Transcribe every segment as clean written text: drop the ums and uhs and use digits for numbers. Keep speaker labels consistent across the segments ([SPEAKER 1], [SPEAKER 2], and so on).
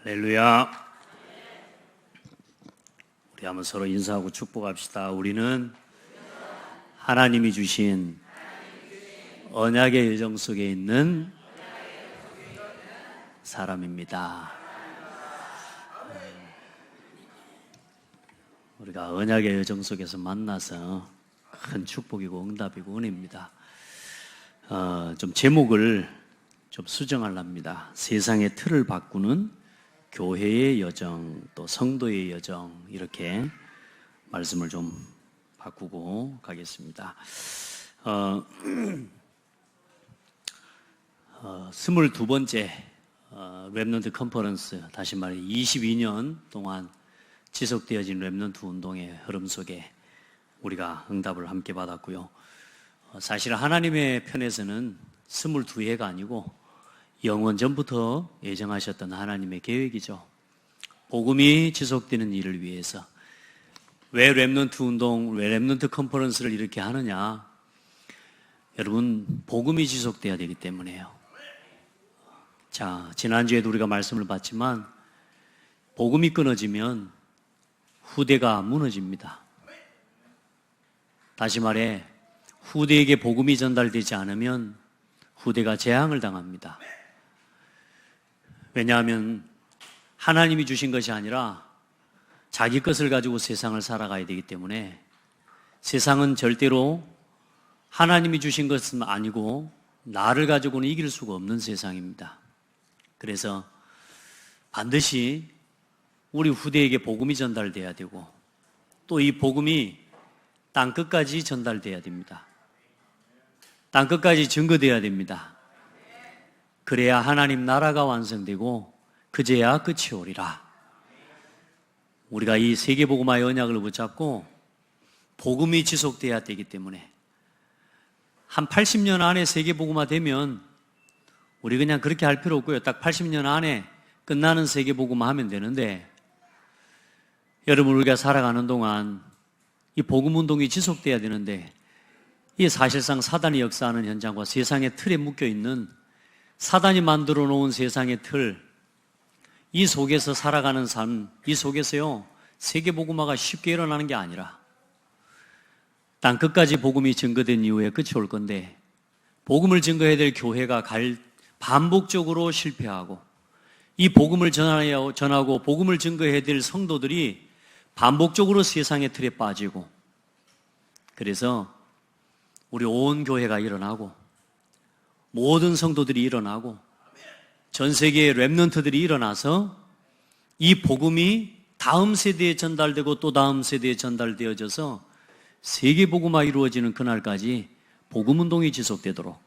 [SPEAKER 1] 할렐루야. 우리 한번 서로 인사하고 축복합시다. 우리는 하나님이 주신 언약의 여정 속에 있는 사람입니다. 우리가 언약의 여정 속에서 만나서 큰 축복이고 응답이고 은혜입니다. 좀 제목을 좀 수정하랍니다. 세상의 틀을 바꾸는 교회의 여정, 또 성도의 여정, 이렇게 말씀을 좀 바꾸고 가겠습니다. 22번째 렘넌트 컨퍼런스, 다시 말해 22년 동안 지속되어진 렘넌트 운동의 흐름 속에 우리가 응답을 함께 받았고요. 사실 하나님의 편에서는 22회가 아니고 영원 전부터 예정하셨던 하나님의 계획이죠. 복음이 지속되는 일을 위해서. 왜 렘넌트 운동, 왜 렘넌트 컨퍼런스를 이렇게 하느냐? 여러분, 복음이 지속돼야 되기 때문에요. 자, 지난주에도 우리가 말씀을 봤지만 복음이 끊어지면 후대가 무너집니다. 다시 말해 후대에게 복음이 전달되지 않으면 후대가 재앙을 당합니다. 왜냐하면 하나님이 주신 것이 아니라 자기 것을 가지고 세상을 살아가야 되기 때문에 세상은 절대로 하나님이 주신 것은 아니고 나를 가지고는 이길 수가 없는 세상입니다. 그래서 반드시 우리 후대에게 복음이 전달돼야 되고 또 이 복음이 땅끝까지 전달돼야 됩니다. 땅끝까지 증거돼야 됩니다. 그래야 하나님 나라가 완성되고 그제야 끝이 오리라. 우리가 이 세계복음화의 언약을 붙잡고 복음이 지속돼야 되기 때문에 한 80년 안에 세계복음화 되면 우리 그냥 그렇게 할 필요 없고요. 딱 80년 안에 끝나는 세계복음화 하면 되는데 여러분, 우리가 살아가는 동안 이 복음운동이 지속돼야 되는데 이게 사실상 사단이 역사하는 현장과 세상의 틀에 묶여있는 사단이 만들어 놓은 세상의 틀, 이 속에서 살아가는 삶, 이 속에서요 세계복음화가 쉽게 일어나는 게 아니라 땅끝까지 복음이 증거된 이후에 끝이 올 건데 복음을 증거해야 될 교회가 반복적으로 실패하고 이 복음을 전하고 복음을 증거해야 될 성도들이 반복적으로 세상의 틀에 빠지고 그래서 우리 온 교회가 일어나고 모든 성도들이 일어나고 전 세계의 렘넌트들이 일어나서 이 복음이 다음 세대에 전달되고 또 다음 세대에 전달되어져서 세계복음화 이루어지는 그날까지 복음운동이 지속되도록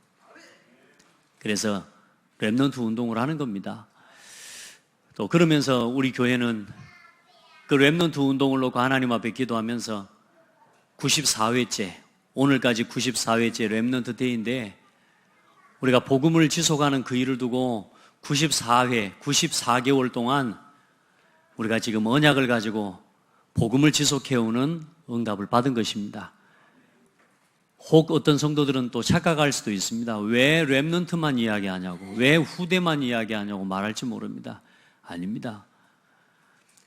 [SPEAKER 1] 그래서 렘넌트 운동을 하는 겁니다. 또 그러면서 우리 교회는 그 렘넌트 운동을 놓고 하나님 앞에 기도하면서 94회째, 오늘까지 94회째 렘넌트 데이인데 우리가 복음을 지속하는 그 일을 두고 94회, 94개월 동안 우리가 지금 언약을 가지고 복음을 지속해오는 응답을 받은 것입니다. 혹 어떤 성도들은 또 착각할 수도 있습니다. 왜 렘넌트만 이야기하냐고, 왜 후대만 이야기하냐고 말할지 모릅니다. 아닙니다.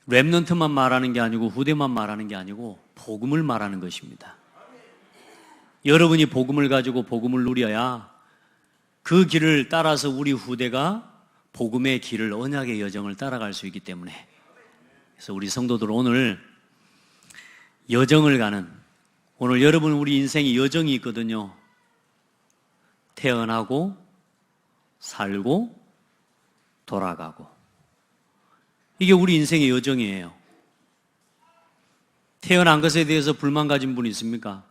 [SPEAKER 1] 렘넌트만 말하는 게 아니고 후대만 말하는 게 아니고 복음을 말하는 것입니다. 여러분이 복음을 가지고 복음을 누려야 그 길을 따라서 우리 후대가 복음의 길을, 언약의 여정을 따라갈 수 있기 때문에 그래서 우리 성도들 오늘 여정을 가는, 오늘 여러분 우리 인생에 여정이 있거든요. 태어나고 살고 돌아가고 이게 우리 인생의 여정이에요. 태어난 것에 대해서 불만 가진 분 있습니까?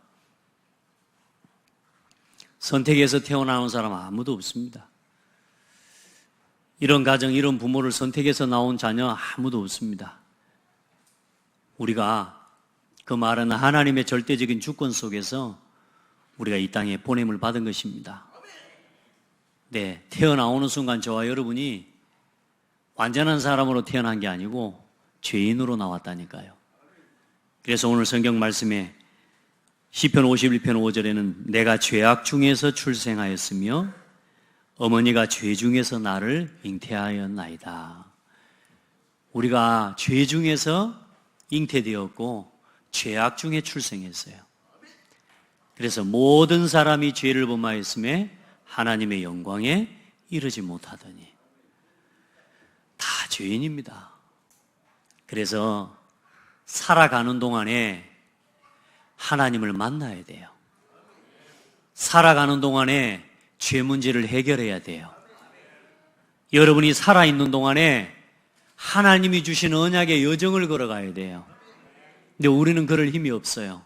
[SPEAKER 1] 선택해서 태어나온 사람 아무도 없습니다. 이런 가정, 이런 부모를 선택해서 나온 자녀 아무도 없습니다. 우리가 그 말은 하나님의 절대적인 주권 속에서 우리가 이 땅에 보냄을 받은 것입니다. 네, 태어나오는 순간 저와 여러분이 완전한 사람으로 태어난 게 아니고 죄인으로 나왔다니까요. 그래서 오늘 성경 말씀에 시편 51편 5절에는 내가 죄악 중에서 출생하였으며 어머니가 죄 중에서 나를 잉태하였나이다. 우리가 죄 중에서 잉태되었고 죄악 중에 출생했어요. 그래서 모든 사람이 죄를 범하였음에 하나님의 영광에 이르지 못하더니 다 죄인입니다. 그래서 살아가는 동안에 하나님을 만나야 돼요. 살아가는 동안에 죄 문제를 해결해야 돼요. 여러분이 살아있는 동안에 하나님이 주신 언약의 여정을 걸어가야 돼요. 근데 우리는 그럴 힘이 없어요.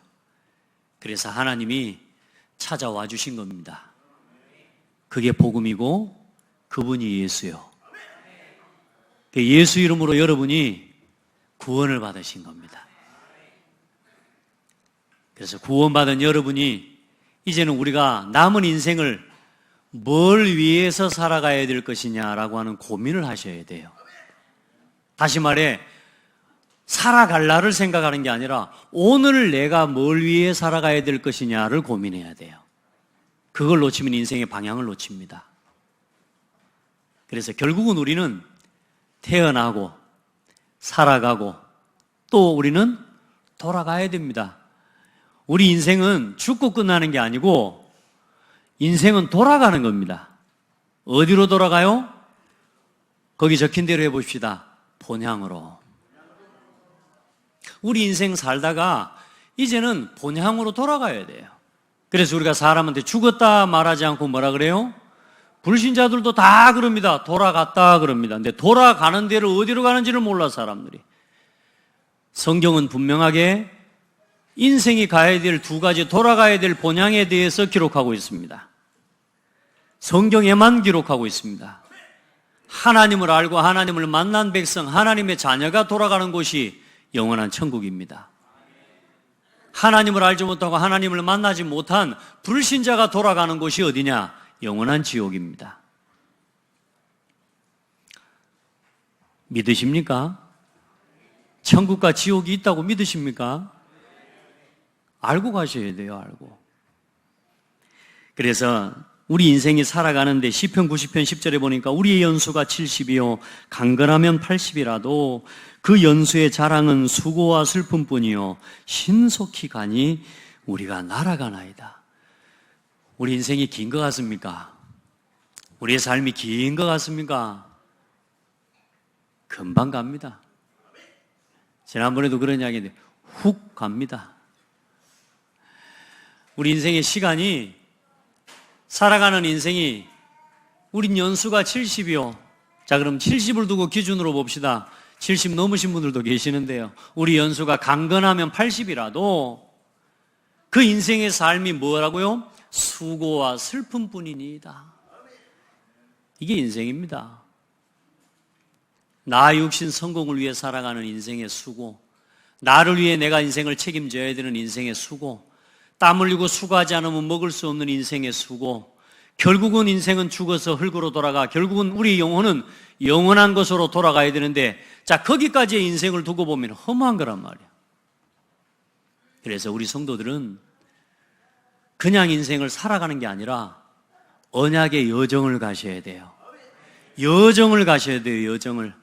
[SPEAKER 1] 그래서 하나님이 찾아와 주신 겁니다. 그게 복음이고 그분이 예수요. 예수 이름으로 여러분이 구원을 받으신 겁니다. 그래서 구원받은 여러분이 이제는 우리가 남은 인생을 뭘 위해서 살아가야 될 것이냐라고 하는 고민을 하셔야 돼요. 다시 말해 살아갈 날을 생각하는 게 아니라 오늘 내가 뭘 위해 살아가야 될 것이냐를 고민해야 돼요. 그걸 놓치면 인생의 방향을 놓칩니다. 그래서 결국은 우리는 태어나고 살아가고 또 우리는 돌아가야 됩니다. 우리 인생은 죽고 끝나는 게 아니고 인생은 돌아가는 겁니다. 어디로 돌아가요? 거기 적힌 대로 해봅시다. 본향으로. 우리 인생 살다가 이제는 본향으로 돌아가야 돼요. 그래서 우리가 사람한테 죽었다 말하지 않고 뭐라 그래요? 불신자들도 다 그럽니다. 돌아갔다 그럽니다. 근데 돌아가는 데를 어디로 가는지를 몰라 사람들이. 성경은 분명하게 인생이 가야 될 두 가지 돌아가야 될 본향에 대해서 기록하고 있습니다. 성경에만 기록하고 있습니다. 하나님을 알고 하나님을 만난 백성, 하나님의 자녀가 돌아가는 곳이 영원한 천국입니다. 하나님을 알지 못하고 하나님을 만나지 못한 불신자가 돌아가는 곳이 어디냐? 영원한 지옥입니다. 믿으십니까? 천국과 지옥이 있다고 믿으십니까? 알고 가셔야 돼요, 알고. 그래서 우리 인생이 살아가는데 시편 90편 10절에 보니까 우리의 연수가 70이요 강건하면 80이라도 그 연수의 자랑은 수고와 슬픔뿐이요 신속히 가니 우리가 날아가나이다. 우리 인생이 긴 것 같습니까? 우리의 삶이 긴 것 같습니까? 금방 갑니다. 지난번에도 그런 이야기인데 훅 갑니다. 우리 인생의 시간이 살아가는 인생이 우린 연수가 70이요. 자, 그럼 70을 두고 기준으로 봅시다. 70 넘으신 분들도 계시는데요. 우리 연수가 강건하면 80이라도 그 인생의 삶이 뭐라고요? 수고와 슬픔뿐이니이다. 이게 인생입니다. 나 육신 성공을 위해 살아가는 인생의 수고, 나를 위해 내가 인생을 책임져야 되는 인생의 수고, 땀 흘리고 수고하지 않으면 먹을 수 없는 인생의 수고, 결국은 인생은 죽어서 흙으로 돌아가 결국은 우리 영혼은 영원한 것으로 돌아가야 되는데, 자, 거기까지의 인생을 두고 보면 허무한 거란 말이야. 그래서 우리 성도들은 그냥 인생을 살아가는 게 아니라 언약의 여정을 가셔야 돼요. 여정을 가셔야 돼요, 여정을.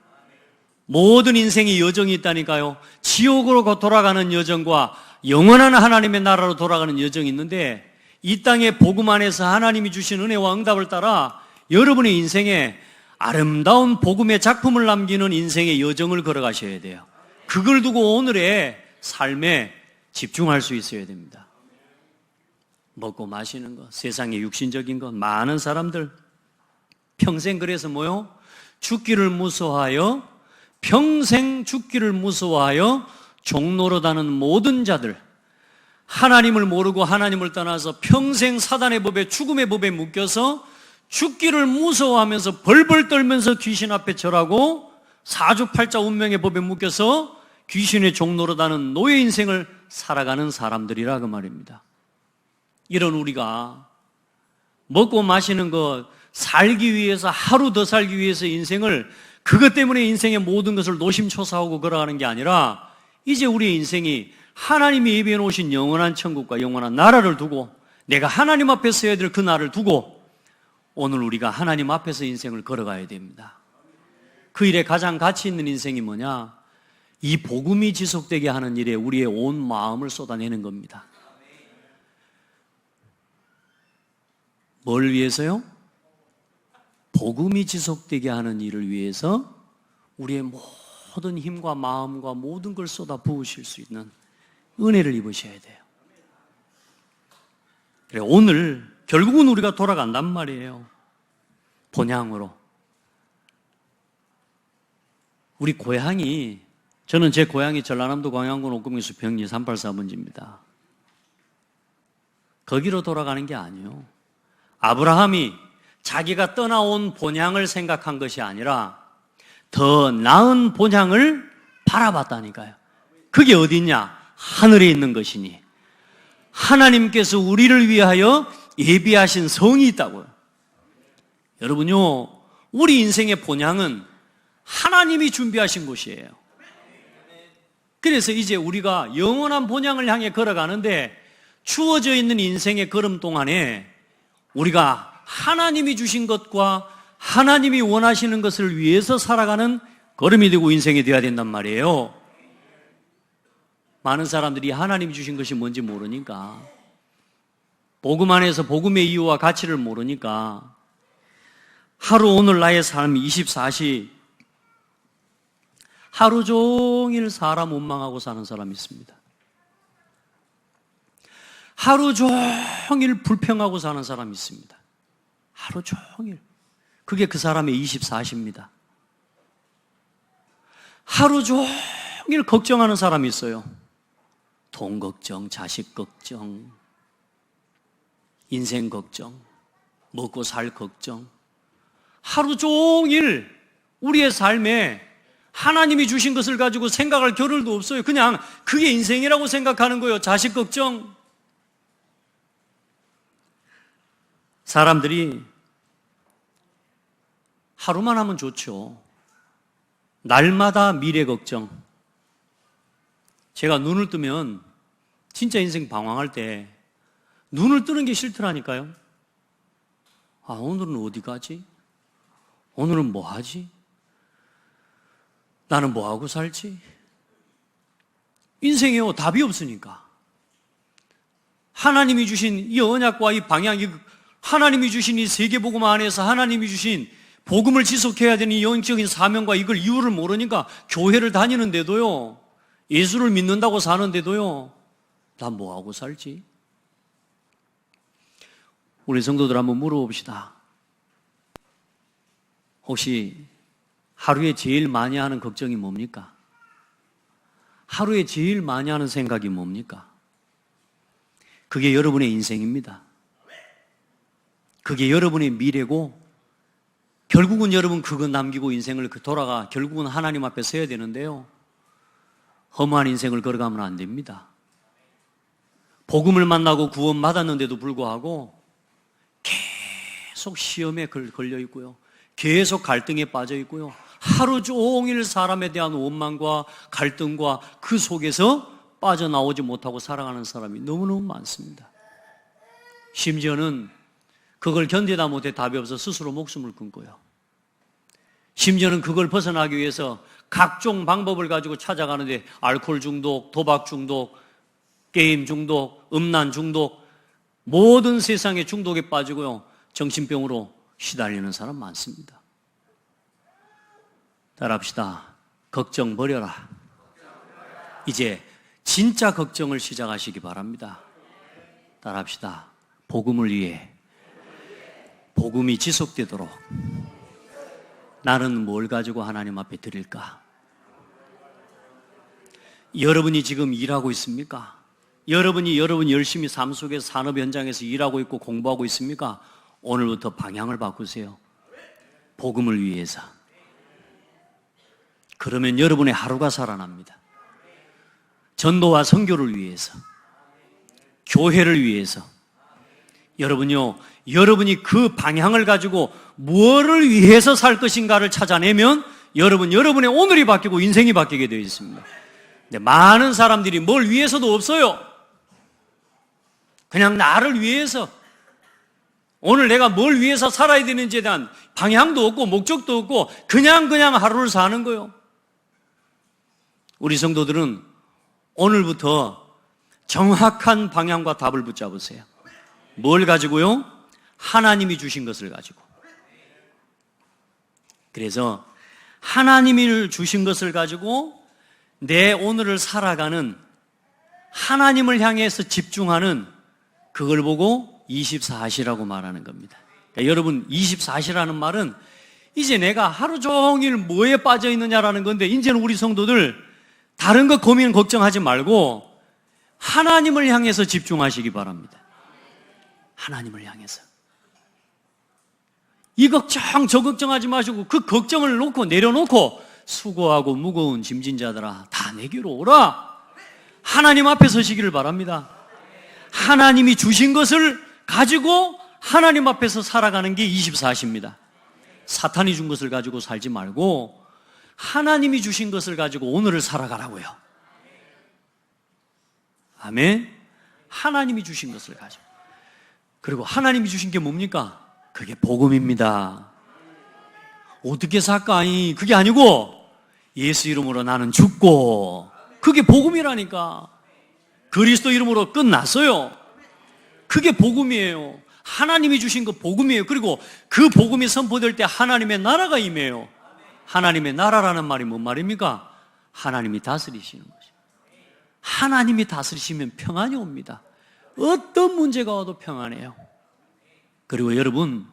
[SPEAKER 1] 모든 인생의 여정이 있다니까요. 지옥으로 돌아가는 여정과 영원한 하나님의 나라로 돌아가는 여정이 있는데, 이 땅의 복음 안에서 하나님이 주신 은혜와 응답을 따라 여러분의 인생에 아름다운 복음의 작품을 남기는 인생의 여정을 걸어가셔야 돼요. 그걸 두고 오늘의 삶에 집중할 수 있어야 됩니다. 먹고 마시는 것, 세상의 육신적인 것, 많은 사람들 평생 그래서 뭐요? 죽기를 무서워하여, 평생 죽기를 무서워하여 종노릇하는 모든 자들, 하나님을 모르고 하나님을 떠나서 평생 사단의 법에, 죽음의 법에 묶여서 죽기를 무서워하면서 벌벌 떨면서 귀신 앞에 절하고 사주팔자 운명의 법에 묶여서 귀신의 종노릇하는 노예 인생을 살아가는 사람들이라 그 말입니다. 이런 우리가 먹고 마시는 것, 살기 위해서, 하루 더 살기 위해서 인생을, 그것 때문에 인생의 모든 것을 노심초사하고 걸어가는 게 아니라 이제 우리의 인생이 하나님이 예비해 놓으신 영원한 천국과 영원한 나라를 두고, 내가 하나님 앞에 서야 될 그 날을 두고 오늘 우리가 하나님 앞에서 인생을 걸어가야 됩니다. 그 일에 가장 가치 있는 인생이 뭐냐? 이 복음이 지속되게 하는 일에 우리의 온 마음을 쏟아내는 겁니다. 뭘 위해서요? 복음이 지속되게 하는 일을 위해서 우리의 모든 힘과 마음과 모든 걸 쏟아 부으실 수 있는 은혜를 입으셔야 돼요. 그래, 오늘 결국은 우리가 돌아간단 말이에요. 본향으로. 우리 고향이, 저는 제 고향이 전라남도 광양군 옥금리수 병리 384번지입니다. 거기로 돌아가는 게 아니에요. 아브라함이 자기가 떠나온 본향을 생각한 것이 아니라 더 나은 본향을 바라봤다니까요. 그게 어디 있냐? 하늘에 있는 것이니 하나님께서 우리를 위하여 예비하신 성이 있다고요. 여러분요, 우리 인생의 본향은 하나님이 준비하신 곳이에요. 그래서 이제 우리가 영원한 본향을 향해 걸어가는데 주어져 있는 인생의 걸음 동안에 우리가 하나님이 주신 것과 하나님이 원하시는 것을 위해서 살아가는 걸음이 되고 인생이 되어야 된단 말이에요. 많은 사람들이 하나님이 주신 것이 뭔지 모르니까, 복음 안에서 복음의 이유와 가치를 모르니까 하루 오늘 나의 삶 24시 하루 종일 사람 원망하고 사는 사람이 있습니다. 하루 종일 불평하고 사는 사람이 있습니다. 하루 종일. 그게 그 사람의 24시입니다. 하루 종일 걱정하는 사람이 있어요. 돈 걱정, 자식 걱정, 인생 걱정, 먹고 살 걱정. 하루 종일 우리의 삶에 하나님이 주신 것을 가지고 생각할 겨를도 없어요. 그냥 그게 인생이라고 생각하는 거예요. 자식 걱정. 사람들이 하루만 하면 좋죠. 날마다 미래 걱정. 제가 눈을 뜨면 진짜 인생 방황할 때 눈을 뜨는 게 싫더라니까요. 아, 오늘은 어디 가지? 오늘은 뭐 하지? 나는 뭐 하고 살지? 인생에요, 답이 없으니까. 하나님이 주신 이 언약과 이 방향, 하나님이 주신 이 세계복음 안에서 하나님이 주신 복음을 지속해야 되는 이 영적인 사명과 이걸 이유를 모르니까 교회를 다니는데도요, 예수를 믿는다고 사는데도요, 나 뭐 하고 살지? 우리 성도들 한번 물어봅시다. 혹시 하루에 제일 많이 하는 걱정이 뭡니까? 하루에 제일 많이 하는 생각이 뭡니까? 그게 여러분의 인생입니다. 그게 여러분의 미래고, 결국은 여러분 그거 남기고 인생을 돌아가 결국은 하나님 앞에 서야 되는데요, 허무한 인생을 걸어가면 안 됩니다. 복음을 만나고 구원 받았는데도 불구하고 계속 시험에 걸려 있고요, 계속 갈등에 빠져 있고요, 하루 종일 사람에 대한 원망과 갈등과 그 속에서 빠져나오지 못하고 살아가는 사람이 너무너무 많습니다. 심지어는 그걸 견디다 못해 답이 없어 스스로 목숨을 끊고요, 심지어는 그걸 벗어나기 위해서 각종 방법을 가지고 찾아가는데 알코올 중독, 도박 중독, 게임 중독, 음란 중독, 모든 세상의 중독에 빠지고요, 정신병으로 시달리는 사람 많습니다. 따라합시다. 걱정 버려라. 이제 진짜 걱정을 시작하시기 바랍니다. 따라합시다. 복음을 위해, 복음이 지속되도록 나는 뭘 가지고 하나님 앞에 드릴까? 여러분이 지금 일하고 있습니까? 여러분이 열심히 삶 속에서 산업 현장에서 일하고 있고 공부하고 있습니까? 오늘부터 방향을 바꾸세요. 복음을 위해서. 그러면 여러분의 하루가 살아납니다. 전도와 선교를 위해서, 교회를 위해서. 여러분요, 여러분이 그 방향을 가지고 무엇을 위해서 살 것인가를 찾아내면 여러분의 오늘이 바뀌고 인생이 바뀌게 되어 있습니다. 근데 많은 사람들이 뭘 위해서도 없어요. 그냥 나를 위해서 오늘 내가 뭘 위해서 살아야 되는지에 대한 방향도 없고 목적도 없고 그냥 하루를 사는 거예요. 우리 성도들은 오늘부터 정확한 방향과 답을 붙잡으세요. 뭘 가지고요? 하나님이 주신 것을 가지고. 그래서 하나님이 주신 것을 가지고 내 오늘을 살아가는, 하나님을 향해서 집중하는, 그걸 보고 24시라고 말하는 겁니다. 그러니까 여러분, 24시라는 말은 이제 내가 하루 종일 뭐에 빠져 있느냐라는 건데, 이제는 우리 성도들 다른 거 고민 걱정하지 말고 하나님을 향해서 집중하시기 바랍니다. 하나님을 향해서. 이 걱정 저 걱정하지 마시고 그 걱정을 놓고 내려놓고 수고하고 무거운 짐진 자들아 다 내게로 오라. 하나님 앞에 서시기를 바랍니다. 하나님이 주신 것을 가지고 하나님 앞에서 살아가는 게 24시입니다. 사탄이 준 것을 가지고 살지 말고 하나님이 주신 것을 가지고 오늘을 살아가라고요. 아멘. 하나님이 주신 것을 가지고. 그리고 하나님이 주신 게 뭡니까? 그게 복음입니다. 어떻게 살까? 아니, 그게 아니고 예수 이름으로 나는 죽고, 그게 복음이라니까. 그리스도 이름으로 끝났어요. 그게 복음이에요. 하나님이 주신 거 복음이에요. 그리고 그 복음이 선포될 때 하나님의 나라가 임해요. 하나님의 나라라는 말이 뭔 말입니까? 하나님이 다스리시는 거죠. 하나님이 다스리시면 평안이 옵니다. 어떤 문제가 와도 평안해요. 그리고 여러분,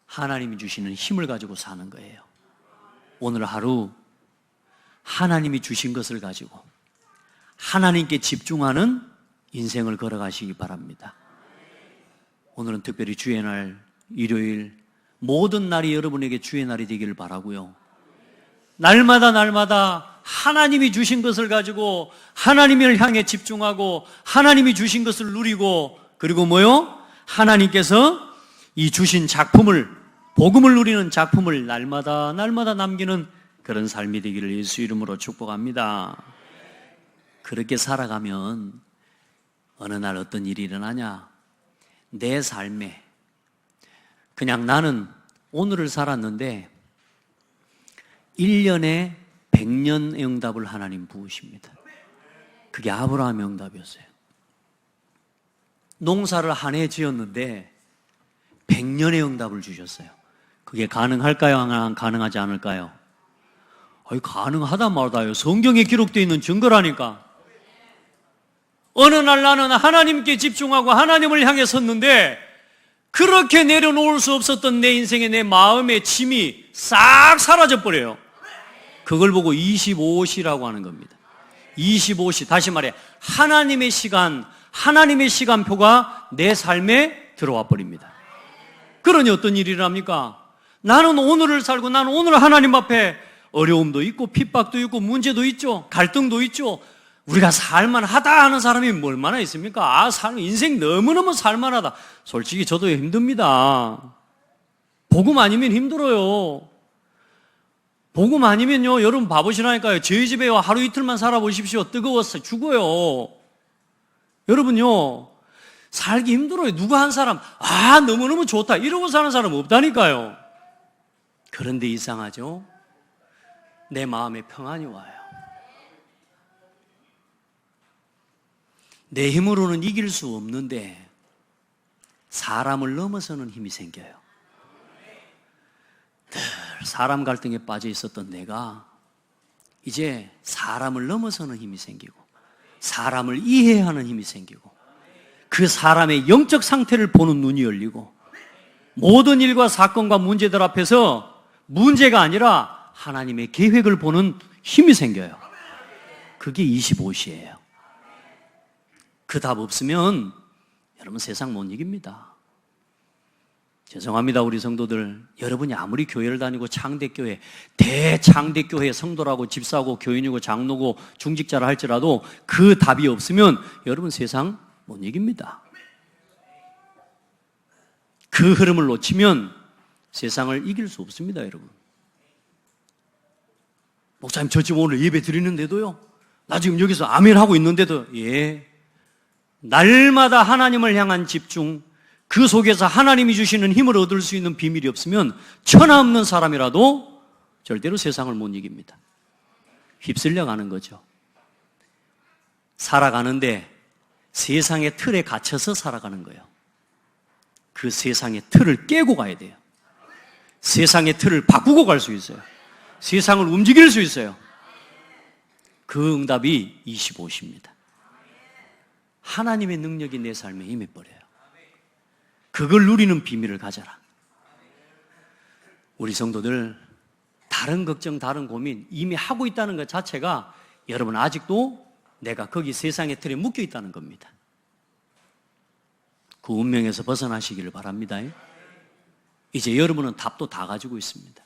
[SPEAKER 1] 하나님이 주시는 힘을 가지고 사는 거예요. 오늘 하루 하나님이 주신 것을 가지고 하나님께 집중하는 인생을 걸어가시기 바랍니다. 오늘은 특별히 주의 날, 일요일, 모든 날이 여러분에게 주의 날이 되기를 바라고요. 날마다 하나님이 주신 것을 가지고 하나님을 향해 집중하고 하나님이 주신 것을 누리고, 그리고 뭐요? 하나님께서 이 주신 작품을, 복음을 누리는 작품을 날마다 남기는 그런 삶이 되기를 예수 이름으로 축복합니다. 그렇게 살아가면 어느 날 어떤 일이 일어나냐? 내 삶에 그냥 나는 오늘을 살았는데 1년에 100년 응답을 하나님 부으십니다. 그게 아브라함의 응답이었어요. 농사를 한 해 지었는데 100년의 응답을 주셨어요. 그게 가능할까요? 가능하지 않을까요? 가능하단 말다요. 성경에 기록되어 있는 증거라니까. 어느 날 나는 하나님께 집중하고 하나님을 향해 섰는데 그렇게 내려놓을 수 없었던 내 인생의 내 마음의 짐이 싹 사라져버려요. 그걸 보고 25시라고 하는 겁니다. 25시, 다시 말해 하나님의 시간표가 내 삶에 들어와 버립니다. 그러니 어떤 일이 일어납니까? 나는 오늘을 살고 나는 오늘 하나님 앞에 어려움도 있고 핍박도 있고 문제도 있죠. 갈등도 있죠. 우리가 살만하다 하는 사람이 얼마나 있습니까? 인생 너무너무 살만하다. 솔직히 저도 힘듭니다. 복음 아니면 힘들어요. 복음 아니면요, 여러분 바보시라니까요. 저희 집에 하루 이틀만 살아보십시오. 뜨거워서 죽어요. 여러분요, 살기 힘들어요. 누가 한 사람, 너무너무 좋다 이러고 사는 사람 없다니까요. 그런데 이상하죠? 내 마음에 평안이 와요. 내 힘으로는 이길 수 없는데 사람을 넘어서는 힘이 생겨요. 늘 사람 갈등에 빠져 있었던 내가 이제 사람을 넘어서는 힘이 생기고 사람을 이해하는 힘이 생기고 그 사람의 영적 상태를 보는 눈이 열리고 모든 일과 사건과 문제들 앞에서 문제가 아니라 하나님의 계획을 보는 힘이 생겨요. 그게 25시예요. 그 답 없으면 여러분 세상 못 이깁니다. 죄송합니다, 우리 성도들. 여러분이 아무리 교회를 다니고 창대교회, 대창대교회 성도라고 집사고 교인이고 장로고 중직자라 할지라도 그 답이 없으면 여러분 세상 못 이깁니다. 그 흐름을 놓치면 세상을 이길 수 없습니다, 여러분. 목사님, 저 지금 오늘 예배 드리는데도요, 나 지금 여기서 아멘 하고 있는데도, 날마다 하나님을 향한 집중, 그 속에서 하나님이 주시는 힘을 얻을 수 있는 비밀이 없으면 천하 없는 사람이라도 절대로 세상을 못 이깁니다. 휩쓸려 가는 거죠. 살아가는데 세상의 틀에 갇혀서 살아가는 거예요. 그 세상의 틀을 깨고 가야 돼요. 세상의 틀을 바꾸고 갈 수 있어요. 세상을 움직일 수 있어요. 그 응답이 25시입니다. 하나님의 능력이 내 삶에 임해버려요. 그걸 누리는 비밀을 가져라. 우리 성도들 다른 걱정, 다른 고민 이미 하고 있다는 것 자체가 여러분 아직도 내가 거기 세상의 틀에 묶여 있다는 겁니다. 그 운명에서 벗어나시기를 바랍니다. 이제 여러분은 답도 다 가지고 있습니다.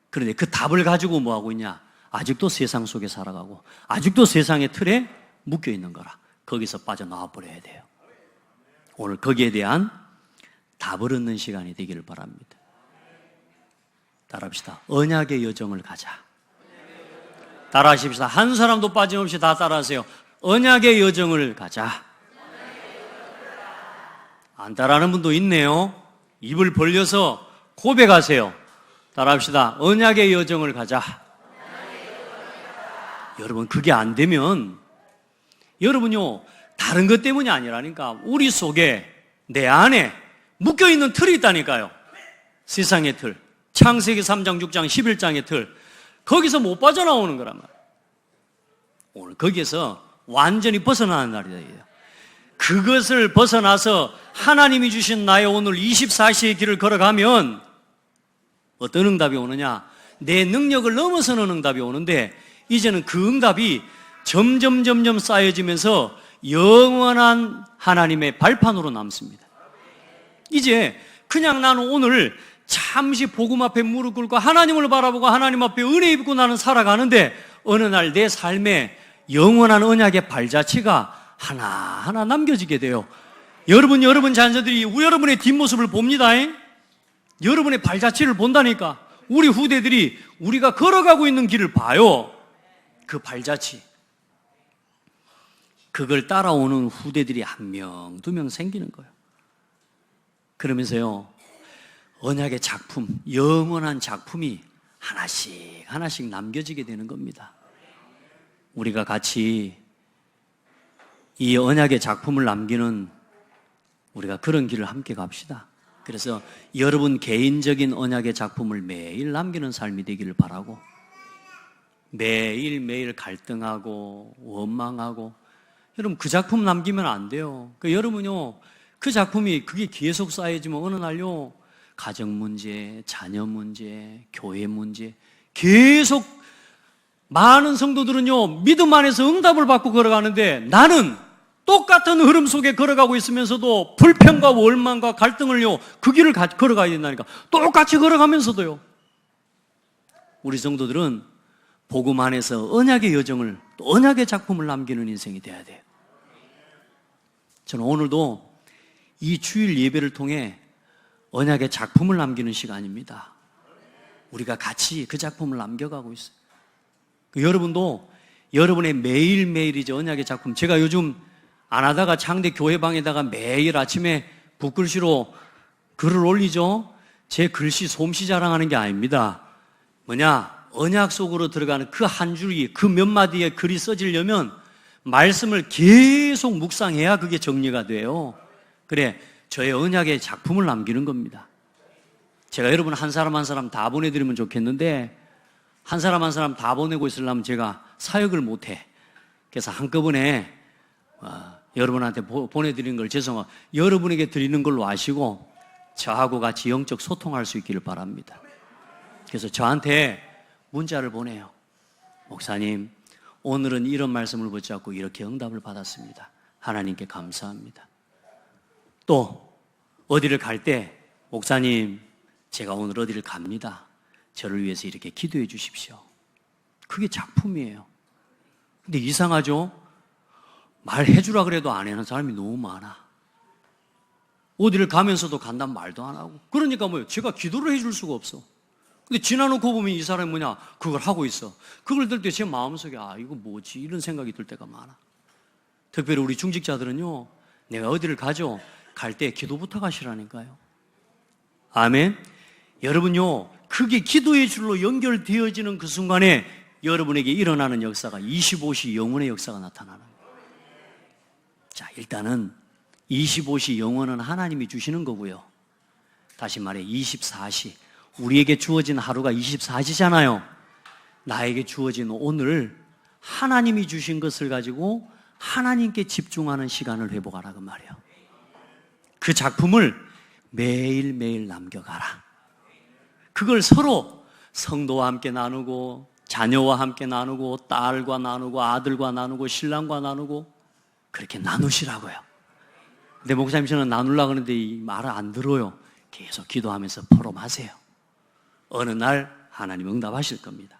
[SPEAKER 1] 그런데 그 답을 가지고 뭐하고 있냐? 아직도 세상 속에 살아가고 아직도 세상의 틀에 묶여 있는 거라. 거기서 빠져나와 버려야 돼요. 오늘 거기에 대한 답을 얻는 시간이 되기를 바랍니다. 따라합시다. 언약의 여정을 가자. 따라하십시다. 한 사람도 빠짐없이 다 따라하세요. 언약의 여정을 가자. 안 따라하는 분도 있네요. 입을 벌려서 고백하세요. 따라합시다. 언약의 여정을 가자. 여러분 그게 안 되면 여러분요 다른 것 때문이 아니라니까 우리 속에 내 안에 묶여있는 틀이 있다니까요. 세상의 틀, 창세기 3장, 6장, 11장의 틀, 거기서 못 빠져나오는 거란 말이에요. 오늘 거기에서 완전히 벗어나는 날이다. 그것을 벗어나서 하나님이 주신 나의 오늘 24시의 길을 걸어가면 어떤 응답이 오느냐? 내 능력을 넘어서는 응답이 오는데 이제는 그 응답이 점점 쌓여지면서 영원한 하나님의 발판으로 남습니다. 이제 그냥 나는 오늘 잠시 복음 앞에 무릎 꿇고 하나님을 바라보고 하나님 앞에 은혜 입고 나는 살아가는데 어느 날 내 삶에 영원한 언약의 발자취가 하나하나 남겨지게 돼요. 여러분 자녀들이 여러분의 뒷모습을 봅니다. 여러분의 발자취를 본다니까. 우리 후대들이 우리가 걸어가고 있는 길을 봐요. 그 발자취. 그걸 따라오는 후대들이 한 명, 두 명 생기는 거예요. 그러면서요, 언약의 작품, 영원한 작품이 하나씩 남겨지게 되는 겁니다. 우리가 같이 이 언약의 작품을 남기는 우리가 그런 길을 함께 갑시다. 그래서 여러분 개인적인 언약의 작품을 매일 남기는 삶이 되기를 바라고 매일 갈등하고 원망하고 여러분 그 작품 남기면 안 돼요. 여러분요 그 작품이 그게 계속 쌓여지면 어느 날요 가정 문제, 자녀 문제, 교회 문제 계속 많은 성도들은요 믿음 안에서 응답을 받고 걸어가는데 나는 똑같은 흐름 속에 걸어가고 있으면서도 불평과 원망과 갈등을요 그 길을 걸어가야 된다니까. 똑같이 걸어가면서도요 우리 성도들은 복음 안에서 언약의 여정을 또 언약의 작품을 남기는 인생이 돼야 돼요. 저는 오늘도 이 주일 예배를 통해 언약의 작품을 남기는 시간입니다. 우리가 같이 그 작품을 남겨가고 있어요. 여러분도 여러분의 매일매일이제 언약의 작품. 제가 요즘 안 하다가 창대 교회방에다가 매일 아침에 붓글씨로 글을 올리죠. 제 글씨 솜씨 자랑하는 게 아닙니다. 언약 속으로 들어가는 그 한 줄기, 그 몇 마디의 글이 써지려면 말씀을 계속 묵상해야 그게 정리가 돼요. 그래, 저의 언약의 작품을 남기는 겁니다. 제가 여러분 한 사람 한 사람 다 보내드리면 좋겠는데 한 사람 한 사람 다 보내고 있으려면 제가 사역을 못해. 그래서 한꺼번에 여러분한테 보내드리는 걸 죄송하고 여러분에게 드리는 걸로 아시고 저하고 같이 영적 소통할 수 있기를 바랍니다. 그래서 저한테 문자를 보내요. 목사님, 오늘은 이런 말씀을 붙잡고 이렇게 응답을 받았습니다. 하나님께 감사합니다. 또 어디를 갈 때 목사님, 제가 오늘 어디를 갑니다. 저를 위해서 이렇게 기도해 주십시오. 그게 작품이에요. 근데 이상하죠? 말해주라 그래도 안 하는 사람이 너무 많아. 어디를 가면서도 간단 말도 안 하고. 그러니까 뭐예요? 제가 기도를 해줄 수가 없어. 근데 지나놓고 보면 이 사람이 그걸 하고 있어. 그걸 들 때 제 마음속에 이거 뭐지? 이런 생각이 들 때가 많아. 특별히 우리 중직자들은요, 내가 어디를 가죠? 갈 때 기도부터 가시라니까요. 아멘. 여러분요, 그게 기도의 줄로 연결되어지는 그 순간에 여러분에게 일어나는 역사가 25시 영혼의 역사가 나타나는 거예요. 자, 일단은 25시 영혼은 하나님이 주시는 거고요. 다시 말해 24시, 우리에게 주어진 하루가 24시잖아요. 나에게 주어진 오늘 하나님이 주신 것을 가지고 하나님께 집중하는 시간을 회복하라 그 말이에요. 그 작품을 매일매일 남겨가라. 그걸 서로 성도와 함께 나누고, 자녀와 함께 나누고, 딸과 나누고, 아들과 나누고, 신랑과 나누고, 그렇게 나누시라고요. 근데 목사님, 저는 나누려고 하는데 이 말을 안 들어요. 계속 기도하면서 포럼하세요. 어느 날 하나님 응답하실 겁니다.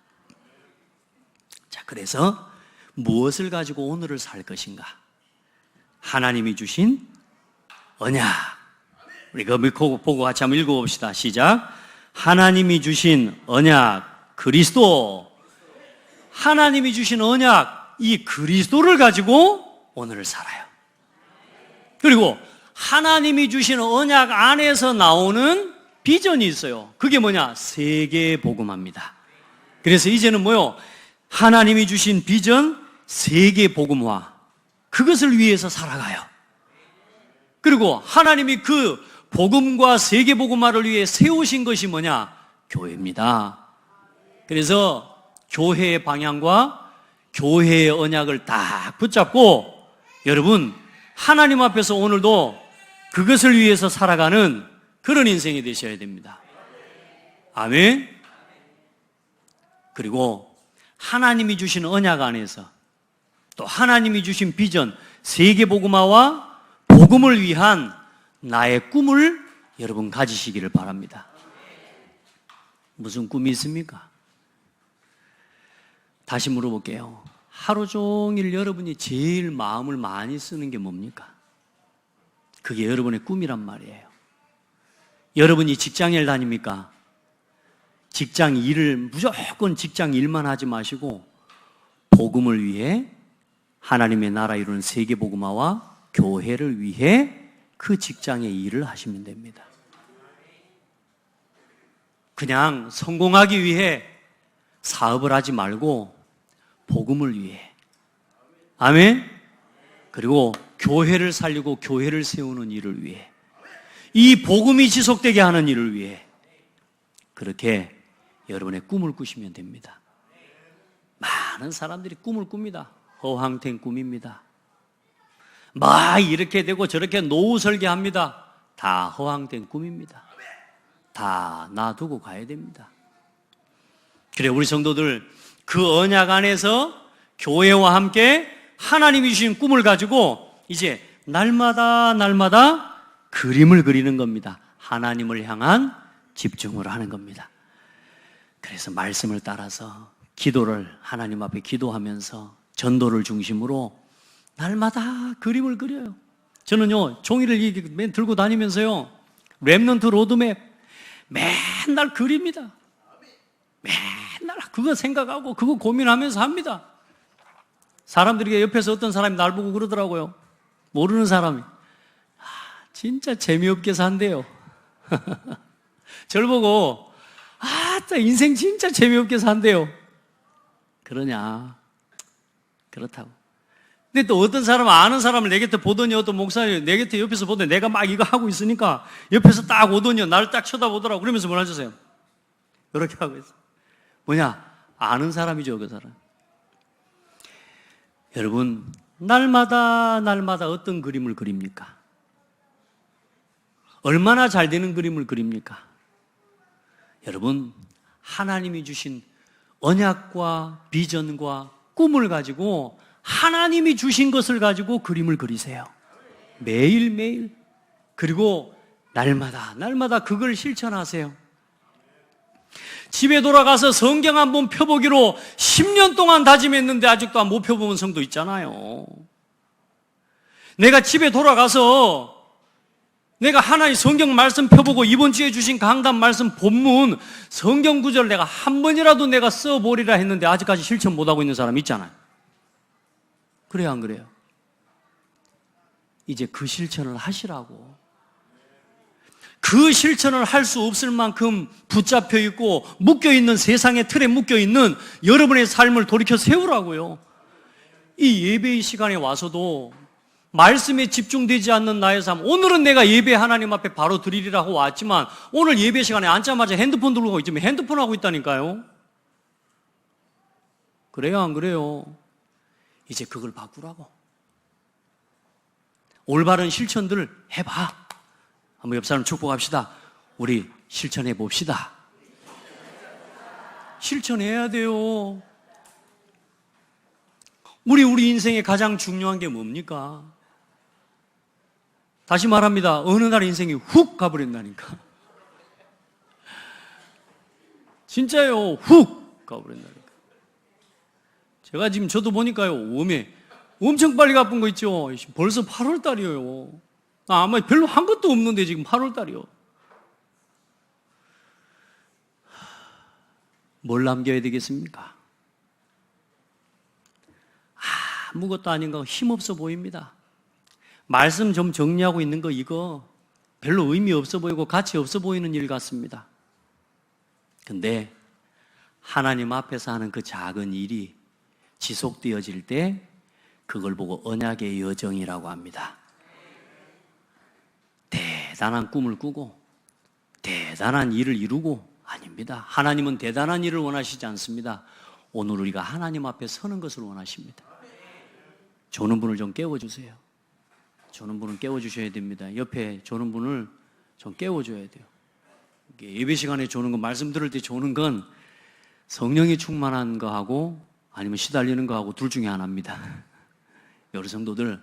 [SPEAKER 1] 자, 그래서 무엇을 가지고 오늘을 살 것인가? 하나님이 주신 언약. 우리 그거 보고 같이 한번 읽어봅시다. 시작. 하나님이 주신 언약, 그리스도. 하나님이 주신 언약, 이 그리스도를 가지고 오늘을 살아요. 그리고 하나님이 주신 언약 안에서 나오는 비전이 있어요. 그게 뭐냐? 세계 복음화입니다. 그래서 이제는 뭐요? 하나님이 주신 비전, 세계 복음화. 그것을 위해서 살아가요. 그리고 하나님이 그 복음과 세계 복음화를 위해 세우신 것이 뭐냐? 교회입니다. 그래서 교회의 방향과 교회의 언약을 딱 붙잡고 여러분 하나님 앞에서 오늘도 그것을 위해서 살아가는 그런 인생이 되셔야 됩니다. 아멘. 그리고 하나님이 주신 언약 안에서 또 하나님이 주신 비전, 세계 복음화와 복음을 위한 나의 꿈을 여러분 가지시기를 바랍니다. 무슨 꿈이 있습니까? 다시 물어볼게요. 하루 종일 여러분이 제일 마음을 많이 쓰는 게 뭡니까? 그게 여러분의 꿈이란 말이에요. 여러분이 직장일 다닙니까? 직장 일을 무조건 직장 일만 하지 마시고 복음을 위해 하나님의 나라 이루는 세계 복음화와 교회를 위해 그 직장의 일을 하시면 됩니다. 그냥 성공하기 위해 사업을 하지 말고 복음을 위해. 아멘. 그리고 교회를 살리고 교회를 세우는 일을 위해, 이 복음이 지속되게 하는 일을 위해 그렇게 여러분의 꿈을 꾸시면 됩니다. 많은 사람들이 꿈을 꿉니다. 허황된 꿈입니다. 막 이렇게 되고 저렇게 노후 설계합니다. 다 허황된 꿈입니다. 다 놔두고 가야 됩니다. 그래, 우리 성도들 그 언약 안에서 교회와 함께 하나님이 주신 꿈을 가지고 이제 날마다 그림을 그리는 겁니다. 하나님을 향한 집중을 하는 겁니다. 그래서 말씀을 따라서 기도를 하나님 앞에 기도하면서 전도를 중심으로 날마다 그림을 그려요. 저는요, 종이를 맨 들고 다니면서요, 렘넌트 로드맵 맨날 그립니다. 맨날 그거 생각하고 그거 고민하면서 합니다. 사람들이 옆에서 어떤 사람이 날 보고 그러더라고요. 모르는 사람이. 진짜 재미없게 산대요. 저를 보고 인생 진짜 재미없게 산대요. 그러냐? 그렇다고. 근데 또 어떤 사람은 아는 사람을 내 곁에 보더니 어떤 목사님 내 곁에 옆에서 보더니 내가 막 이거 하고 있으니까 옆에서 딱 오더니 나를 딱 쳐다보더라고. 그러면서 뭐라 하셨어요? 이렇게 하고 있어. 뭐냐? 아는 사람이죠, 그 사람. 여러분, 날마다 어떤 그림을 그립니까? 얼마나 잘 되는 그림을 그립니까? 여러분, 하나님이 주신 언약과 비전과 꿈을 가지고 하나님이 주신 것을 가지고 그림을 그리세요. 매일매일. 그리고 날마다 그걸 실천하세요. 집에 돌아가서 성경 한번 펴보기로 10년 동안 다짐했는데 아직도 못 펴본 성도 있잖아요. 내가 집에 돌아가서 내가 하나님 성경 말씀 펴보고 이번 주에 주신 강단 말씀 본문 성경 구절 내가 한 번이라도 내가 써보리라 했는데 아직까지 실천 못하고 있는 사람 있잖아요. 그래요, 안 그래요? 이제 그 실천을 하시라고. 그 실천을 할 수 없을 만큼 붙잡혀 있고 묶여 있는 세상의 틀에 묶여 있는 여러분의 삶을 돌이켜 세우라고요. 이 예배의 시간에 와서도 말씀에 집중되지 않는 나의 삶, 오늘은 내가 예배 하나님 앞에 바로 드리리라고 왔지만 오늘 예배 시간에 앉자마자 핸드폰 들고 있으면 핸드폰 하고 있다니까요. 그래요, 안 그래요? 이제 그걸 바꾸라고. 올바른 실천들을 해봐. 한번 옆 사람 축복합시다. 우리 실천해 봅시다. 실천해야 돼요. 우리 인생에 가장 중요한 게 뭡니까? 다시 말합니다. 어느 날 인생이 훅 가버린다니까. 진짜요. 훅 가버린다니까. 제가 지금 저도 보니까요. 웜에 엄청 빨리 가쁜 거 있죠. 벌써 8월 달이에요. 아마 별로 한 것도 없는데 지금 8월 달이요. 뭘 남겨야 되겠습니까? 아무것도 아닌 거 힘없어 보입니다. 말씀 좀 정리하고 있는 거 이거 별로 의미 없어 보이고 가치 없어 보이는 일 같습니다. 근데 하나님 앞에서 하는 그 작은 일이 지속되어질 때 그걸 보고 언약의 여정이라고 합니다. 대단한 꿈을 꾸고 대단한 일을 이루고 아닙니다. 하나님은 대단한 일을 원하시지 않습니다. 오늘 우리가 하나님 앞에 서는 것을 원하십니다. 조는 분을 좀 깨워주세요. 조는 분을 깨워주셔야 됩니다. 옆에 조는 분을 좀 깨워줘야 돼요. 예배 시간에 조는 건, 말씀 들을 때 조는 건 성령이 충만한 거하고 아니면 시달리는 거하고 둘 중에 하나입니다. 여러 성도들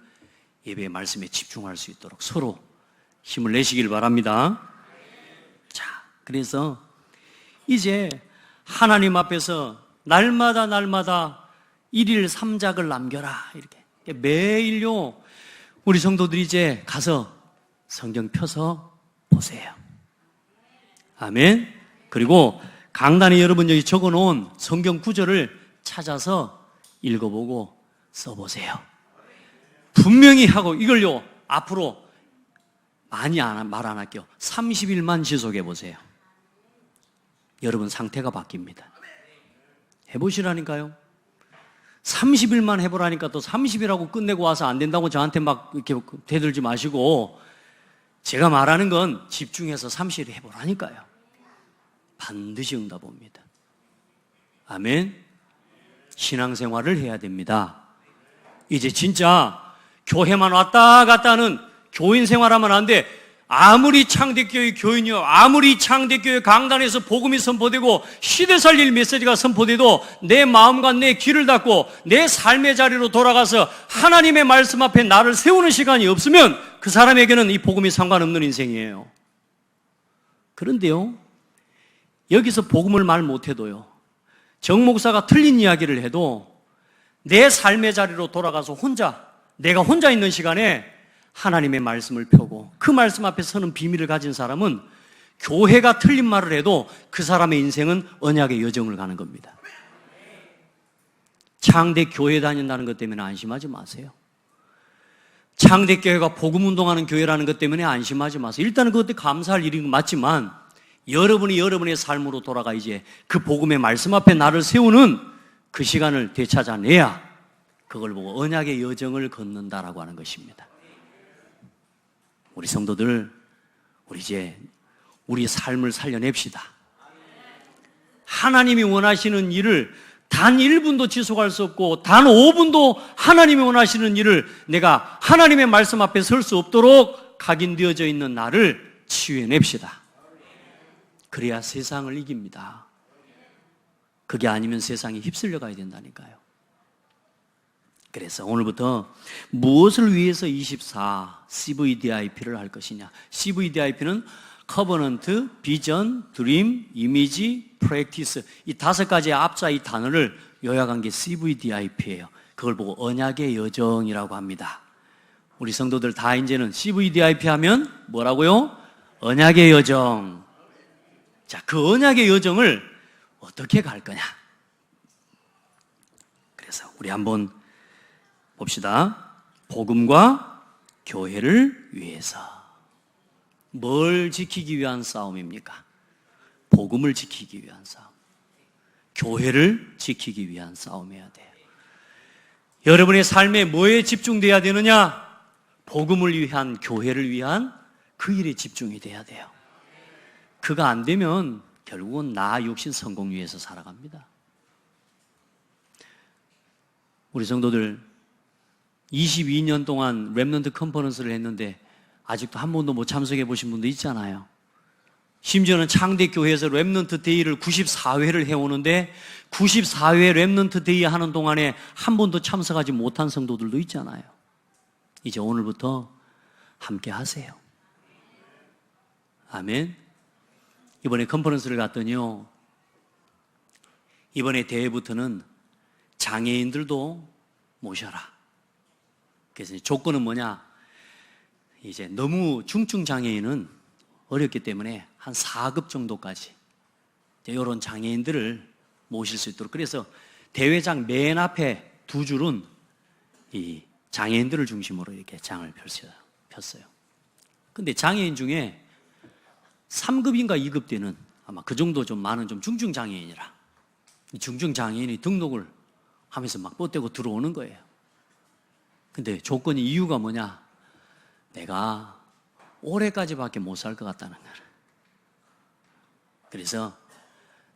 [SPEAKER 1] 예배의 말씀에 집중할 수 있도록 서로 힘을 내시길 바랍니다. 자, 그래서 이제 하나님 앞에서 날마다 일일 삼작을 남겨라. 이렇게 매일요 우리 성도들이 이제 가서 성경 펴서 보세요. 아멘. 그리고 강단에 여러분 여기 적어놓은 성경 구절을 찾아서 읽어보고 써보세요. 분명히 하고 이걸요 앞으로 많이 말 안 할게요. 30일만 지속해 보세요. 여러분 상태가 바뀝니다. 해보시라니까요. 30일만 해보라니까 또 30일하고 끝내고 와서 안 된다고 저한테 막 이렇게 대들지 마시고, 제가 말하는 건 집중해서 30일 해보라니까요. 반드시 응답 옵니다. 아멘. 신앙생활을 해야 됩니다. 이제 진짜 교회만 왔다 갔다 하는 교인 생활하면 안 돼. 아무리 창대교회 교인이요, 아무리 창대교회 강단에서 복음이 선포되고 시대 살릴 메시지가 선포돼도 내 마음과 내 귀를 닫고 내 삶의 자리로 돌아가서 하나님의 말씀 앞에 나를 세우는 시간이 없으면 그 사람에게는 이 복음이 상관없는 인생이에요. 그런데요, 여기서 복음을 말 못해도요, 정 목사가 틀린 이야기를 해도 내 삶의 자리로 돌아가서 내가 혼자 있는 시간에 하나님의 말씀을 펴고 그 말씀 앞에 서는 비밀을 가진 사람은 교회가 틀린 말을 해도 그 사람의 인생은 언약의 여정을 가는 겁니다. 창대 교회 다닌다는 것 때문에 안심하지 마세요. 창대 교회가 복음 운동하는 교회라는 것 때문에 안심하지 마세요. 일단은 그것도 감사할 일인 건 맞지만 여러분이 여러분의 삶으로 돌아가 이제 그 복음의 말씀 앞에 나를 세우는 그 시간을 되찾아내야 그걸 보고 언약의 여정을 걷는다라고 하는 것입니다. 우리 성도들, 우리 이제 우리 삶을 살려냅시다. 하나님이 원하시는 일을 단 1분도 지속할 수 없고 단 5분도 하나님이 원하시는 일을 내가 하나님의 말씀 앞에 설 수 없도록 각인되어져 있는 나를 치유해냅시다. 그래야 세상을 이깁니다. 그게 아니면 세상이 휩쓸려 가야 된다니까요. 그래서 오늘부터 무엇을 위해서 24 CVDIP를 할 것이냐. CVDIP는 커버넌트, 비전, 드림, 이미지, 프랙티스, 이 5가지의 앞자 이 단어를 요약한 게 CVDIP예요. 그걸 보고 언약의 여정이라고 합니다. 우리 성도들 다 이제는 CVDIP 하면 뭐라고요? 언약의 여정. 자, 그 언약의 여정을 어떻게 갈 거냐. 그래서 우리 한번 봅시다. 복음과 교회를 위해서. 뭘 지키기 위한 싸움입니까? 복음을 지키기 위한 싸움. 교회를 지키기 위한 싸움이어야 돼요. 여러분의 삶에 뭐에 집중돼야 되느냐? 복음을 위한, 교회를 위한 그 일에 집중이 돼야 돼요. 그가 안 되면 결국은 나 육신 성공 위에서 살아갑니다. 우리 성도들 22년 동안 렘넌트 컨퍼런스를 했는데 아직도 한 번도 못 참석해 보신 분도 있잖아요. 심지어는 창대교회에서 렘넌트 데이를 94회를 해오는데 94회 렘넌트 데이 하는 동안에 한 번도 참석하지 못한 성도들도 있잖아요. 이제 오늘부터 함께 하세요. 아멘. 이번에 컨퍼런스를 갔더니요, 이번에 대회부터는 장애인들도 모셔라. 그래서 조건은 뭐냐? 이제 너무 중증 장애인은 어렵기 때문에 한 4급 정도까지 이런 장애인들을 모실 수 있도록. 그래서 대회장 맨 앞에 두 줄은 이 장애인들을 중심으로 이렇게 장을 폈어요. 근데 장애인 중에 3급인가 2급 때는 아마 그 정도 좀 많은 좀 중증 장애인이라, 이 중증 장애인이 등록을 하면서 막 뻗대고 들어오는 거예요. 근데 조건이, 이유가 뭐냐? 내가 올해까지밖에 못 살 것 같다는 거예요. 그래서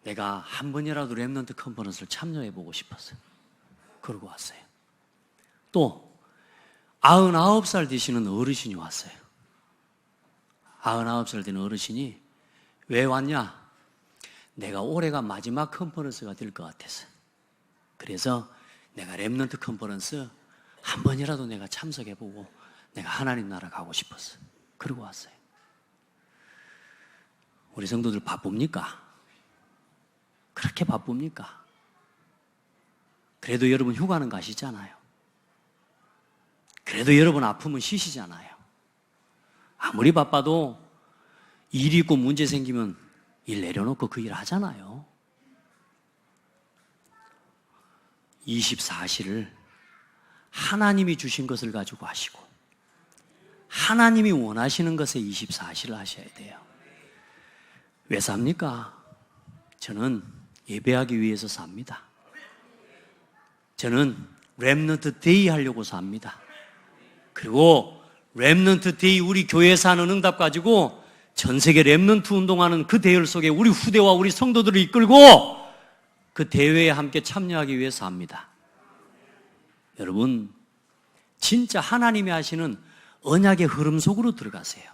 [SPEAKER 1] 내가 한 번이라도 렘넌트 컨퍼런스를 참여해보고 싶었어요. 그러고 왔어요. 또 99살 되시는 어르신이 왔어요. 99살 되는 어르신이 왜 왔냐? 내가 올해가 마지막 컨퍼런스가 될 것 같아서, 그래서 내가 렘넌트 컨퍼런스 한 번이라도 내가 참석해보고 내가 하나님 나라 가고 싶었어. 그러고 왔어요. 우리 성도들 바쁩니까? 그렇게 바쁩니까? 그래도 여러분 휴가는 가시잖아요. 그래도 여러분 아프면 쉬시잖아요. 아무리 바빠도 일 있고 문제 생기면 일 내려놓고 그 일 하잖아요. 24시를 하나님이 주신 것을 가지고 하시고 하나님이 원하시는 것에 24시를 하셔야 돼요. 왜 삽니까? 저는 예배하기 위해서 삽니다. 저는 렘넌트 데이 하려고 삽니다. 그리고 렘넌트 데이 우리 교회에서 하는 응답 가지고 전 세계 렘넌트 운동하는 그 대열 속에 우리 후대와 우리 성도들을 이끌고 그 대회에 함께 참여하기 위해서 합니다. 여러분, 진짜 하나님이 하시는 언약의 흐름 속으로 들어가세요.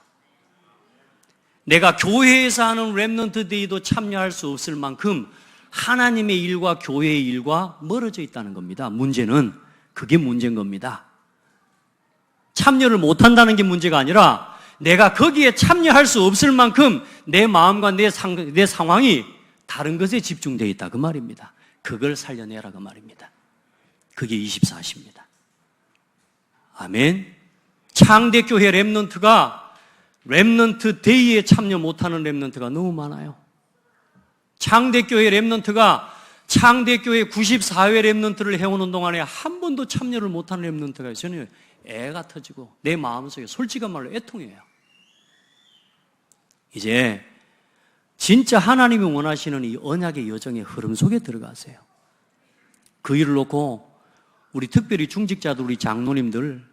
[SPEAKER 1] 내가 교회에서 하는 렘넌트 데이도 참여할 수 없을 만큼 하나님의 일과 교회의 일과 멀어져 있다는 겁니다. 문제는 그게 문제인 겁니다. 참여를 못한다는 게 문제가 아니라 내가 거기에 참여할 수 없을 만큼 내 마음과 내 상황이 다른 것에 집중되어 있다, 그 말입니다. 그걸 살려내라, 그 말입니다. 그게 24시입니다. 아멘. 창대교회 렘넌트가 렘넌트 데이에 참여 못하는 렘넌트가 너무 많아요. 창대교회 렘넌트가 창대교회 94회 렘넌트를 해오는 동안에 한 번도 참여를 못하는 렘넌트가 있어요. 저는 애가 터지고 내 마음속에 솔직한 말로 애통해요. 이제 진짜 하나님이 원하시는 이 언약의 여정의 흐름 속에 들어가세요. 그 일을 놓고 우리 특별히 중직자들, 우리 장로님들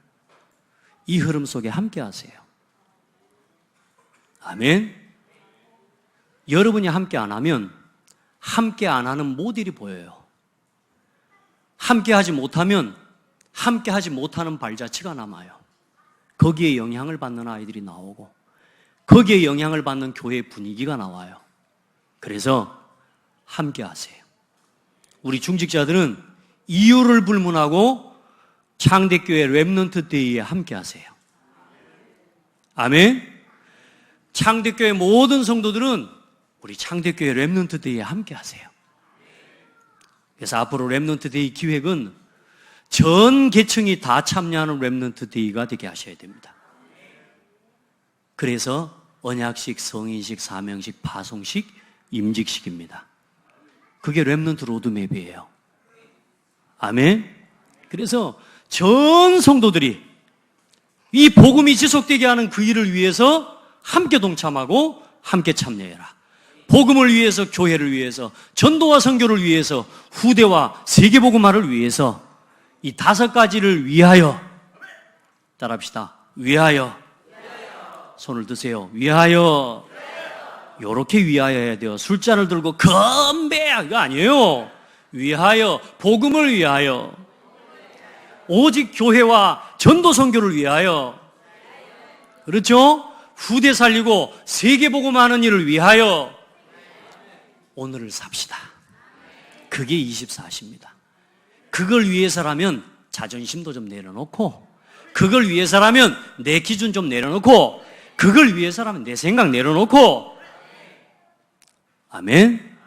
[SPEAKER 1] 이 흐름 속에 함께 하세요. 아멘. 여러분이 함께 안 하면 함께 안 하는 모델이 보여요. 함께 하지 못하면 함께 하지 못하는 발자취가 남아요. 거기에 영향을 받는 아이들이 나오고 거기에 영향을 받는 교회 분위기가 나와요. 그래서 함께 하세요. 우리 중직자들은 이유를 불문하고 창대교회 렘넌트 데이에 함께 하세요. 아멘. 창대교회 모든 성도들은 우리 창대교회 렘넌트 데이에 함께 하세요. 그래서 앞으로 렘넌트 데이 기획은 전 계층이 다 참여하는 렘넌트 데이가 되게 하셔야 됩니다. 그래서 언약식, 성인식, 사명식, 파송식, 임직식입니다. 그게 렘넌트 로드맵이에요. 아멘. 그래서 전 성도들이 이 복음이 지속되게 하는 그 일을 위해서 함께 동참하고 함께 참여해라. 복음을 위해서, 교회를 위해서, 전도와 선교를 위해서, 후대와 세계복음화를 위해서 이 5가지를 위하여, 따라합시다. 위하여. 손을 드세요. 위하여. 요렇게 위하여 해야 돼요. 술잔을 들고 건배! 이거 아니에요. 위하여. 복음을 위하여. 오직 교회와 전도 선교를 위하여. 그렇죠? 후대 살리고 세계복음하는 일을 위하여 오늘을 삽시다. 그게 24시입니다. 그걸 위해서라면 자존심도 좀 내려놓고, 그걸 위해서라면 내 기준 좀 내려놓고, 그걸 위해서라면 내 생각 내려놓고, 아멘.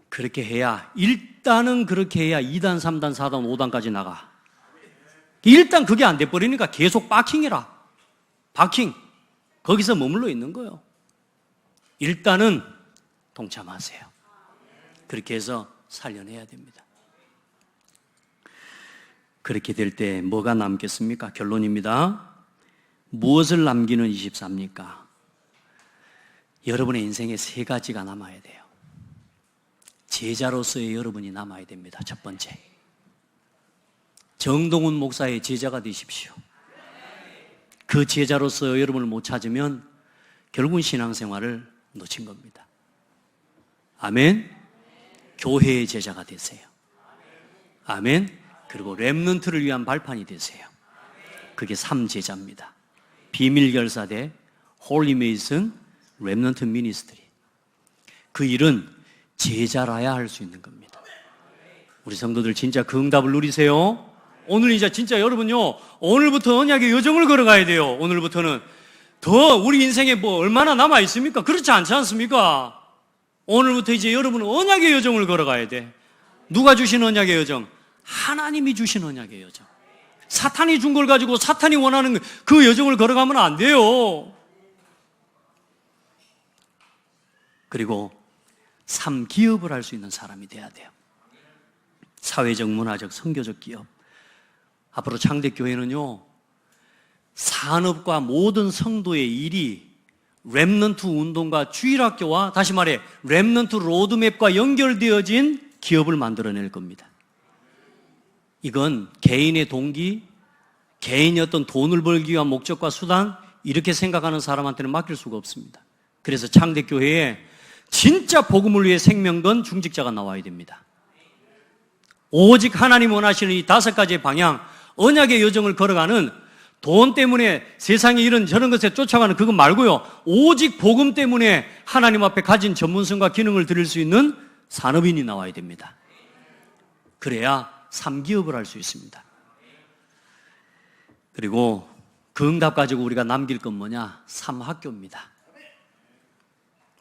[SPEAKER 1] 그렇게 해야, 일단은 그렇게 해야 2단, 3단, 4단, 5단까지 나가. 일단 그게 안 돼버리니까 계속 바킹이라. 바킹. 거기서 머물러 있는 거예요. 일단은 동참하세요. 그렇게 해서 살려내야 됩니다. 그렇게 될 때 뭐가 남겠습니까? 결론입니다. 무엇을 남기는 24입니까? 여러분의 인생에 3가지가 남아야 돼요. 제자로서의 여러분이 남아야 됩니다. 첫 번째, 정동훈 목사의 제자가 되십시오. 그 제자로서 여러분을 못 찾으면 결국은 신앙생활을 놓친 겁니다. 아멘. 교회의 제자가 되세요. 아멘. 그리고 렘넌트를 위한 발판이 되세요. 그게 3제자입니다. 비밀결사대, 홀리메이슨, 렘넌트 미니스트리. 그 일은 제자라야 할 수 있는 겁니다. 우리 성도들 진짜 그 응답을 누리세요. 오늘 이제 진짜 여러분요, 오늘부터 언약의 여정을 걸어가야 돼요. 오늘부터는 더 우리 인생에 뭐 얼마나 남아 있습니까? 그렇지 않지 않습니까? 오늘부터 이제 여러분은 언약의 여정을 걸어가야 돼. 누가 주신 언약의 여정? 하나님이 주신 언약의 여정. 사탄이 준 걸 가지고 사탄이 원하는 그 여정을 걸어가면 안 돼요. 그리고 3기업을 할 수 있는 사람이 돼야 돼요. 사회적, 문화적, 선교적 기업. 앞으로 창대교회는요, 산업과 모든 성도의 일이 렘넌트 운동과 주일학교와, 다시 말해 렘넌트 로드맵과 연결되어진 기업을 만들어낼 겁니다. 이건 개인의 동기, 개인의 어떤 돈을 벌기 위한 목적과 수단, 이렇게 생각하는 사람한테는 맡길 수가 없습니다. 그래서 창대교회에 진짜 복음을 위해 생명 건 중직자가 나와야 됩니다. 오직 하나님 원하시는 이 5가지의 방향, 언약의 여정을 걸어가는, 돈 때문에 세상에 이런 저런 것에 쫓아가는 그거 말고요, 오직 복음 때문에 하나님 앞에 가진 전문성과 기능을 드릴 수 있는 산업인이 나와야 됩니다. 그래야 3기업을 할 수 있습니다. 그리고 그 응답 가지고 우리가 남길 건 뭐냐? 3학교입니다.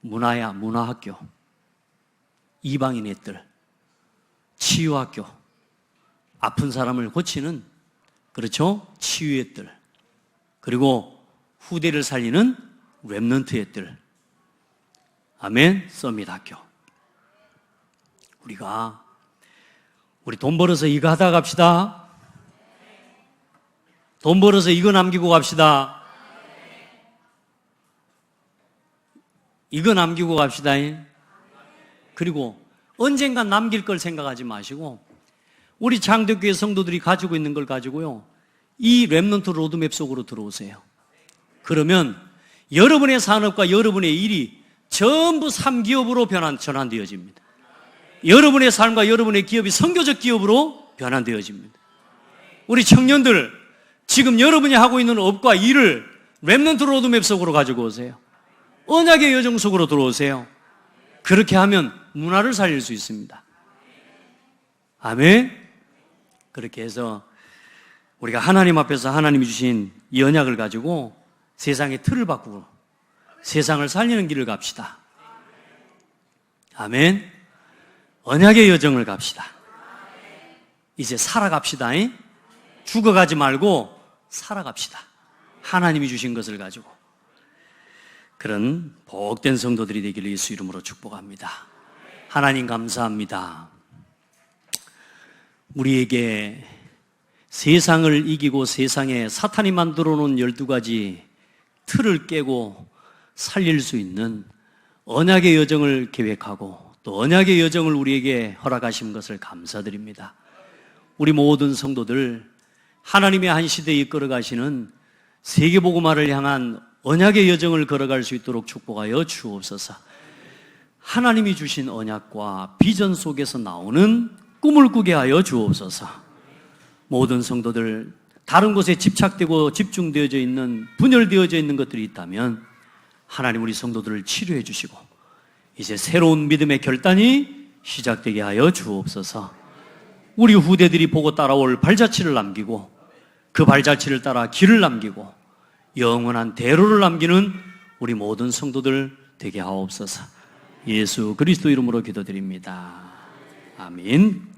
[SPEAKER 1] 문화야, 문화학교. 이방인 애들. 치유학교. 아픈 사람을 고치는, 그렇죠? 치유의 뜰. 그리고 후대를 살리는 렘넌트의 뜰. 아멘. 서밋 학교. 우리 돈 벌어서 이거 하다 갑시다. 돈 벌어서 이거 남기고 갑시다. 이거 남기고 갑시다. 그리고 언젠간 남길 걸 생각하지 마시고, 우리 창대교회 성도들이 가지고 있는 걸 가지고요, 이 렘넌트 로드맵 속으로 들어오세요. 그러면 여러분의 산업과 여러분의 일이 전부 3기업으로 전환되어집니다. 여러분의 삶과 여러분의 기업이 선교적 기업으로 변환되어집니다. 우리 청년들, 지금 여러분이 하고 있는 업과 일을 렘넌트 로드맵 속으로 가지고 오세요. 언약의 여정 속으로 들어오세요. 그렇게 하면 문화를 살릴 수 있습니다. 아멘. 그렇게 해서 우리가 하나님 앞에서 하나님이 주신 이 언약을 가지고 세상의 틀을 바꾸고 세상을 살리는 길을 갑시다. 아멘. 언약의 여정을 갑시다. 이제 살아갑시다. 죽어가지 말고 살아갑시다. 하나님이 주신 것을 가지고. 그런 복된 성도들이 되기를 예수 이름으로 축복합니다. 하나님 감사합니다. 우리에게 세상을 이기고 세상에 사탄이 만들어 놓은 12가지 틀을 깨고 살릴 수 있는 언약의 여정을 계획하고 또 언약의 여정을 우리에게 허락하신 것을 감사드립니다. 우리 모든 성도들 하나님의 한 시대에 이끌어 가시는 세계복음화를 향한 언약의 여정을 걸어갈 수 있도록 축복하여 주옵소서. 하나님이 주신 언약과 비전 속에서 나오는 꿈을 꾸게 하여 주옵소서. 모든 성도들 다른 곳에 집착되고 집중되어져 있는, 분열되어져 있는 것들이 있다면 하나님 우리 성도들을 치료해 주시고 이제 새로운 믿음의 결단이 시작되게 하여 주옵소서. 우리 후대들이 보고 따라올 발자취를 남기고 그 발자취를 따라 길을 남기고 영원한 대로를 남기는 우리 모든 성도들 되게 하옵소서. 예수 그리스도 이름으로 기도드립니다. 아멘.